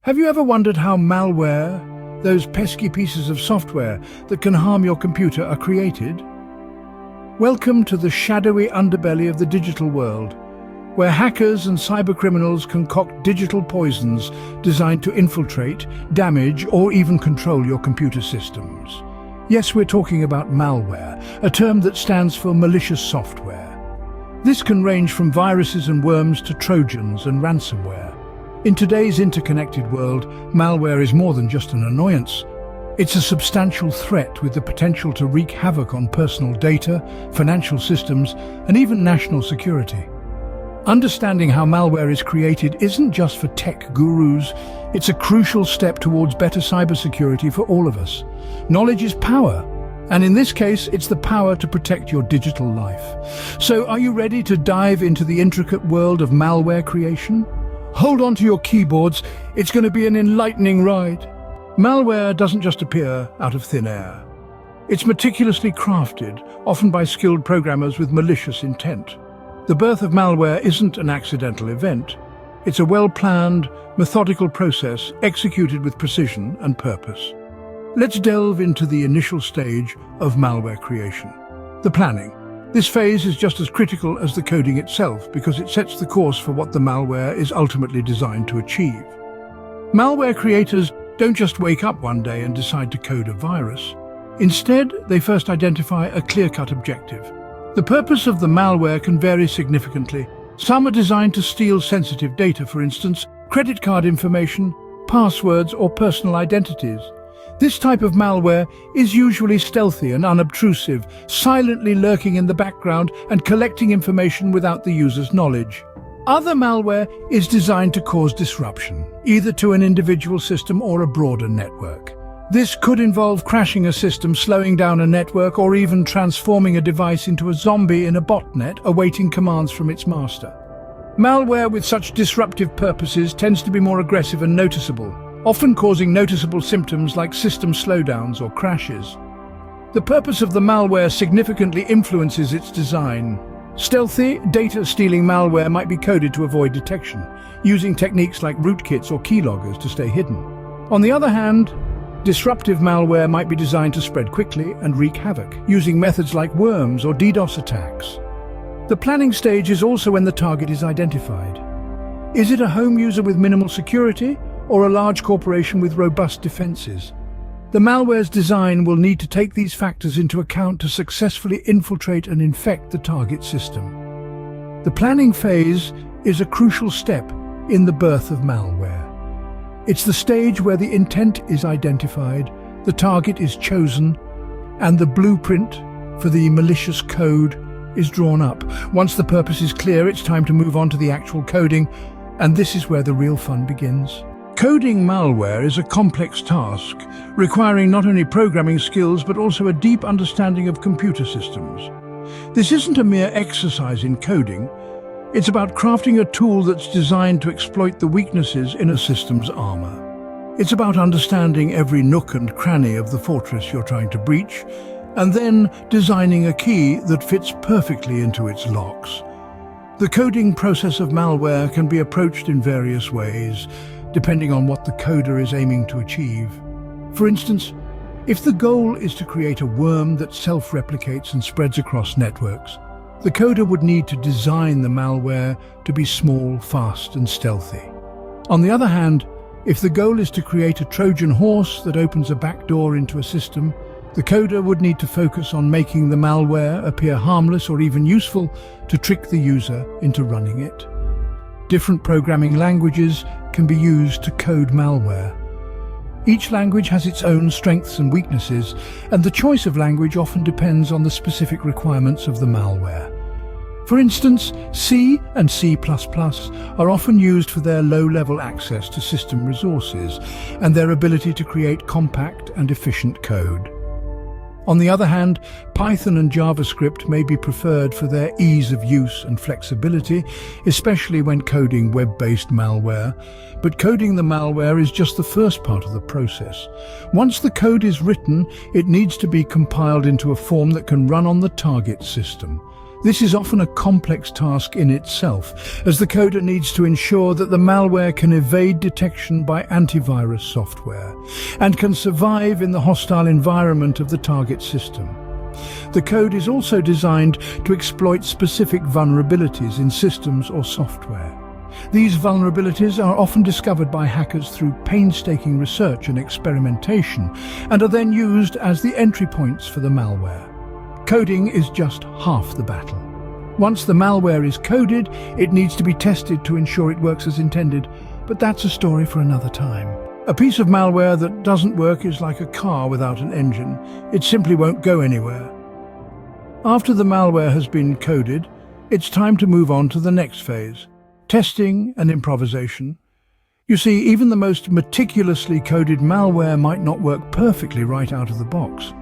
Have you ever wondered how malware, those pesky pieces of software that can harm your computer, are created? Welcome to the shadowy underbelly of the digital world, where hackers and cybercriminals concoct digital poisons designed to infiltrate, damage, or even control your computer systems. Yes, we're talking about malware, a term that stands for malicious software. This can range from viruses and worms to trojans and ransomware. In today's interconnected world, malware is more than just an annoyance. It's a substantial threat with the potential to wreak havoc on personal data, financial systems, and even national security. Understanding how malware is created isn't just for tech gurus. It's a crucial step towards better cybersecurity for all of us. Knowledge is power, and in this case, it's the power to protect your digital life. So, are you ready to dive into the intricate world of malware creation? Hold on to your keyboards, it's going to be an enlightening ride. Malware doesn't just appear out of thin air. It's meticulously crafted, often by skilled programmers with malicious intent. The birth of malware isn't an accidental event. It's a well-planned, methodical process executed with precision and purpose. Let's delve into the initial stage of malware creation, the planning. This phase is just as critical as the coding itself because it sets the course for what the malware is ultimately designed to achieve. Malware creators don't just wake up one day and decide to code a virus. Instead, they first identify a clear-cut objective. The purpose of the malware can vary significantly. Some are designed to steal sensitive data, for instance, credit card information, passwords, or personal identities. This type of malware is usually stealthy and unobtrusive, silently lurking in the background and collecting information without the user's knowledge. Other malware is designed to cause disruption, either to an individual system or a broader network. This could involve crashing a system, slowing down a network, or even transforming a device into a zombie in a botnet awaiting commands from its master. Malware with such disruptive purposes tends to be more aggressive and noticeable, often causing noticeable symptoms like system slowdowns or crashes. The purpose of the malware significantly influences its design. Stealthy, data-stealing malware might be coded to avoid detection, using techniques like rootkits or keyloggers to stay hidden. On the other hand, disruptive malware might be designed to spread quickly and wreak havoc, using methods like worms or DDoS attacks. The planning stage is also when the target is identified. Is it a home user with minimal security, or a large corporation with robust defenses? The malware's design will need to take these factors into account to successfully infiltrate and infect the target system. The planning phase is a crucial step in the birth of malware. It's the stage where the intent is identified, the target is chosen, and the blueprint for the malicious code is drawn up. Once the purpose is clear, it's time to move on to the actual coding, and this is where the real fun begins. Coding malware is a complex task, requiring not only programming skills but also a deep understanding of computer systems. This isn't a mere exercise in coding. It's about crafting a tool that's designed to exploit the weaknesses in a system's armor. It's about understanding every nook and cranny of the fortress you're trying to breach, and then designing a key that fits perfectly into its locks. The coding process of malware can be approached in various ways, depending on what the coder is aiming to achieve. For instance, if the goal is to create a worm that self-replicates and spreads across networks, the coder would need to design the malware to be small, fast, and stealthy. On the other hand, if the goal is to create a Trojan horse that opens a backdoor into a system, the coder would need to focus on making the malware appear harmless or even useful to trick the user into running it. Different programming languages can be used to code malware. Each language has its own strengths and weaknesses, and the choice of language often depends on the specific requirements of the malware. For instance, C and C++ are often used for their low-level access to system resources and their ability to create compact and efficient code. On the other hand, Python and JavaScript may be preferred for their ease of use and flexibility, especially when coding web-based malware. But coding the malware is just the first part of the process. Once the code is written, it needs to be compiled into a form that can run on the target system. This is often a complex task in itself, as the coder needs to ensure that the malware can evade detection by antivirus software and can survive in the hostile environment of the target system. The code is also designed to exploit specific vulnerabilities in systems or software. These vulnerabilities are often discovered by hackers through painstaking research and experimentation, and are then used as the entry points for the malware. Coding is just half the battle. Once the malware is coded, it needs to be tested to ensure it works as intended, but that's a story for another time. A piece of malware that doesn't work is like a car without an engine. It simply won't go anywhere. After the malware has been coded, it's time to move on to the next phase: testing and improvisation. You see, even the most meticulously coded malware might not work perfectly right out of the box.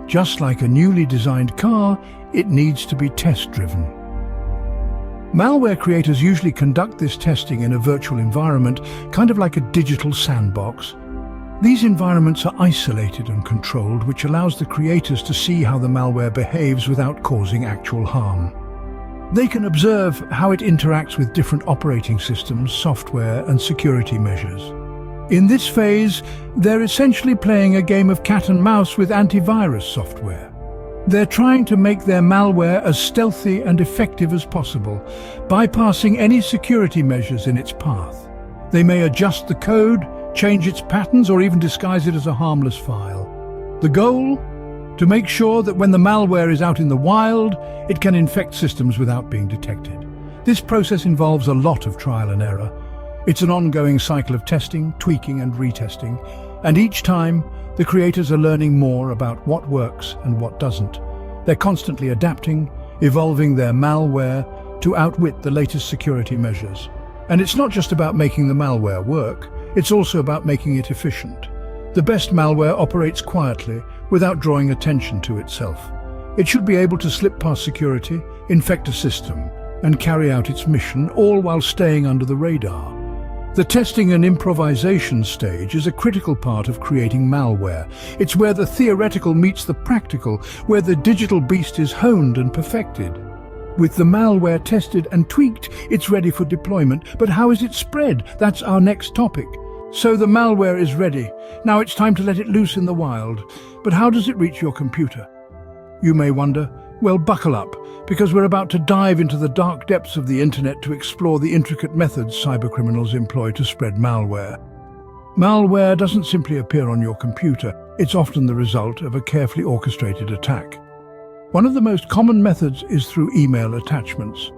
Just like a newly designed car, it needs to be test-driven. Malware creators usually conduct this testing in a virtual environment, kind of like a digital sandbox. These environments are isolated and controlled, which allows the creators to see how the malware behaves without causing actual harm. They can observe how it interacts with different operating systems, software, and security measures. In this phase, they're essentially playing a game of cat and mouse with antivirus software. They're trying to make their malware as stealthy and effective as possible, bypassing any security measures in its path. They may adjust the code, change its patterns, or even disguise it as a harmless file. The goal? To make sure that when the malware is out in the wild, it can infect systems without being detected. This process involves a lot of trial and error. It's an ongoing cycle of testing, tweaking, and retesting, and each time, the creators are learning more about what works and what doesn't. They're constantly adapting, evolving their malware to outwit the latest security measures. And it's not just about making the malware work, it's also about making it efficient. The best malware operates quietly, without drawing attention to itself. It should be able to slip past security, infect a system, and carry out its mission, all while staying under the radar. The testing and improvisation stage is a critical part of creating malware. It's where the theoretical meets the practical, where the digital beast is honed and perfected. With the malware tested and tweaked, it's ready for deployment. But how is it spread? That's our next topic. So the malware is ready. Now it's time to let it loose in the wild. But how does it reach your computer? You may wonder. Well, buckle up, because we're about to dive into the dark depths of the internet to explore the intricate methods cybercriminals employ to spread malware. Malware doesn't simply appear on your computer. It's often the result of a carefully orchestrated attack. One of the most common methods is through email attachments.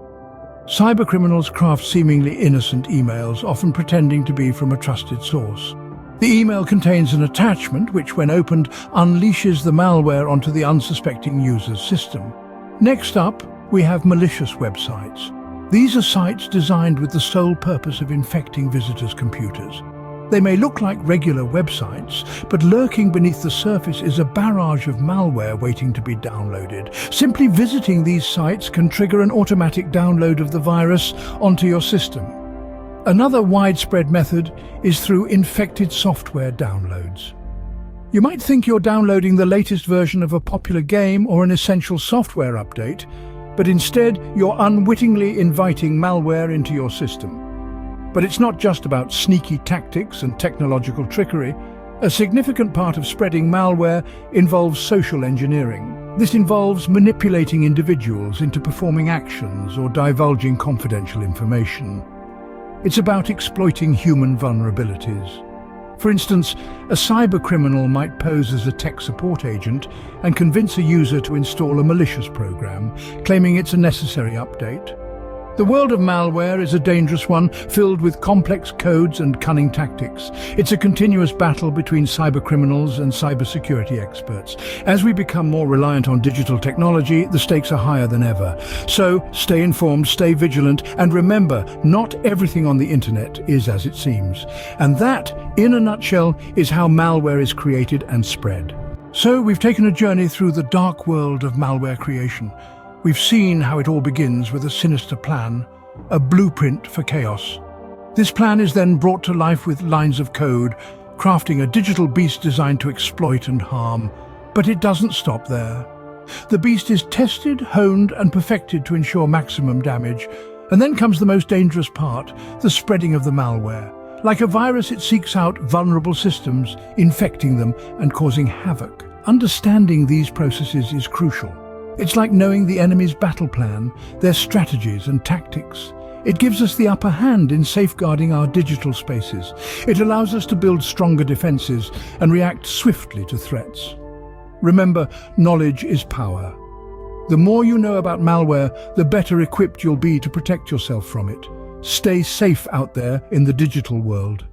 Cybercriminals craft seemingly innocent emails, often pretending to be from a trusted source. The email contains an attachment which, when opened, unleashes the malware onto the unsuspecting user's system. Next up, we have malicious websites. These are sites designed with the sole purpose of infecting visitors' computers. They may look like regular websites, but lurking beneath the surface is a barrage of malware waiting to be downloaded. Simply visiting these sites can trigger an automatic download of the virus onto your system. Another widespread method is through infected software downloads. You might think you're downloading the latest version of a popular game or an essential software update, but instead you're unwittingly inviting malware into your system. But it's not just about sneaky tactics and technological trickery. A significant part of spreading malware involves social engineering. This involves manipulating individuals into performing actions or divulging confidential information. It's about exploiting human vulnerabilities. For instance, a cybercriminal might pose as a tech support agent and convince a user to install a malicious program, claiming it's a necessary update. The world of malware is a dangerous one, filled with complex codes and cunning tactics. It's a continuous battle between cybercriminals and cybersecurity experts. As we become more reliant on digital technology, the stakes are higher than ever. So, stay informed, stay vigilant, and remember, not everything on the internet is as it seems. And that, in a nutshell, is how malware is created and spread. So, we've taken a journey through the dark world of malware creation. We've seen how it all begins with a sinister plan, a blueprint for chaos. This plan is then brought to life with lines of code, crafting a digital beast designed to exploit and harm. But it doesn't stop there. The beast is tested, honed, and perfected to ensure maximum damage. And then comes the most dangerous part, the spreading of the malware. Like a virus, it seeks out vulnerable systems, infecting them and causing havoc. Understanding these processes is crucial. It's like knowing the enemy's battle plan, their strategies and tactics. It gives us the upper hand in safeguarding our digital spaces. It allows us to build stronger defenses and react swiftly to threats. Remember, knowledge is power. The more you know about malware, the better equipped you'll be to protect yourself from it. Stay safe out there in the digital world.